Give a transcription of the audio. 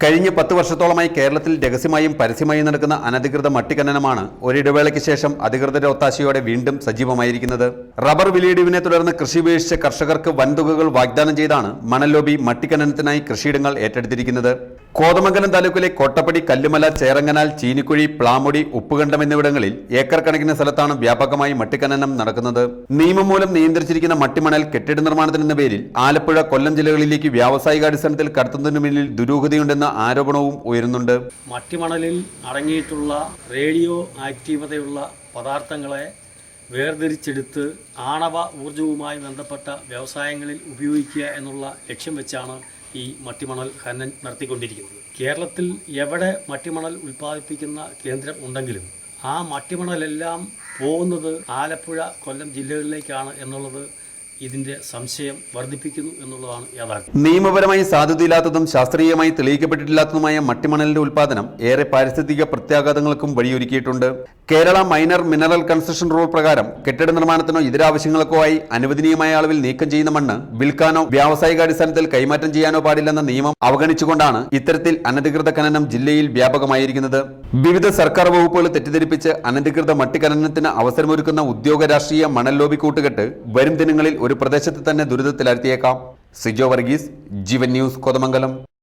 കഴിഞ്ഞ 10 വർഷത്തോളമായി കേരളത്തിൽ രഹസ്യമായും പരസ്യമായും നടക്കുന്ന അനധികൃത മട്ടിഖനനമാണ് ഒരിടവേളയ്ക്ക് ശേഷം അധികൃതരുടെ ഒത്താശയോടെ വീണ്ടും സജീവമായിരിക്കുന്നത്. റബ്ബർ വിലയിടിവിനെ തുടർന്ന് കൃഷി ഉപേക്ഷിച്ച കർഷകർക്ക് വൻതുകകൾ വാഗ്ദാനം ചെയ്താണ് മണൽ ലോബി മട്ടിഖനനത്തിനായി കൃഷിയിടങ്ങൾ ഏറ്റെടുത്തിരിക്കുന്നത്. കോതമംഗലം താലൂക്കിലെ കോട്ടപ്പടി, കല്ലുമല, ചേറങ്ങനാൽ, ചീനിക്കുഴി, പ്ലാമുടി, ഉപ്പുകണ്ടം എന്നിവിടങ്ങളിൽ ഏക്കർ കണക്കിന് സ്ഥലത്താണ് വ്യാപകമായി മട്ടിഖനനം നടക്കുന്നത്. നിയമം മൂലം നിയന്ത്രിച്ചിരിക്കുന്ന മട്ടിമണൽ കെട്ടിട നിർമ്മാണത്തിനെന്ന പേരിൽ ആലപ്പുഴ, കൊല്ലം ജില്ലകളിലേക്ക് വ്യാവസായികാടിസ്ഥാനത്തിൽ കടത്തുന്നതിനു പിന്നിൽ ദുരൂഹതയുണ്ടെന്ന ആരോപണവും ഉയരുന്നുണ്ട്. മട്ടിമണലിൽ അടങ്ങിയിട്ടുള്ള റേഡിയോ ആക്റ്റീവതയുള്ള പദാർത്ഥങ്ങളെ വേർതിരിച്ചെടുത്ത് ആണവ ഊർജവുമായി ബന്ധപ്പെട്ട വ്യവസായങ്ങളിൽ ഉപയോഗിക്കുക എന്നുള്ള ലക്ഷ്യം വെച്ചാണ് ഈ മട്ടിമണൽ ഖനനം നടത്തിക്കൊണ്ടിരിക്കുന്നത്. കേരളത്തിൽ എവിടെ മട്ടിമണൽ ഉൽപ്പാദിപ്പിക്കുന്ന കേന്ദ്രം ഉണ്ടെങ്കിലും ആ മട്ടിമണലെല്ലാം പോകുന്നത് ആലപ്പുഴ, കൊല്ലം ജില്ലകളിലേക്കാണ് എന്നുള്ളത് ഇതിന്റെ സംശയം വർദ്ധിപ്പിക്കുന്നു എന്നുള്ളതാണ് യാഥാർത്ഥ്യം. നിയമപരമായി സാധുതയില്ലാത്തതും ശാസ്ത്രീയമായി തെളിയിക്കപ്പെട്ടിട്ടില്ലാത്തതുമായ മട്ടിമണലിന്റെ ഉൽപ്പാദനം ഏറെ പാരിസ്ഥിതിക പ്രത്യാഘാതങ്ങൾക്കും വഴിയൊരുക്കിയിട്ടുണ്ട്. Kerala minor mineral construction rule പ്രകാരം കെട്ടിട നിർമ്മാണത്തിനോ ഇതര ആവശ്യങ്ങൾക്കോ ആയി അനുവദനീയമായ അളവിൽ നീക്കം ചെയ്യുന്ന മണ്ണ് വിൽക്കാനോ വ്യാവസായികാടിസ്ഥാനത്തിൽ കൈമാറ്റം ചെയ്യാനോ പാടില്ലെന്ന നിയമം അവഗണിച്ചുകൊണ്ടാണ് ഇത്തരത്തിൽ അനധികൃത ഖനനം ജില്ലയിൽ വ്യാപകമായിരിക്കുന്നത്. വിവിധ സർക്കാർ വകുപ്പുകൾ തെറ്റിദ്ധരിപ്പിച്ച് അനധികൃത മട്ടിഖനനത്തിന് അവസരമൊരുക്കുന്ന ഉദ്യോഗ രാഷ്ട്രീയ മണൽ ലോബി കൂട്ടുകെട്ട് വരും ദിനങ്ങളിൽ ഒരു പ്രദേശത്ത് തന്നെ ദുരിതത്തിലാഴ്ത്തിയേക്കാം. സിജോ വർഗീസ്, ജീവൻ ന്യൂസ്, കോതമംഗലം.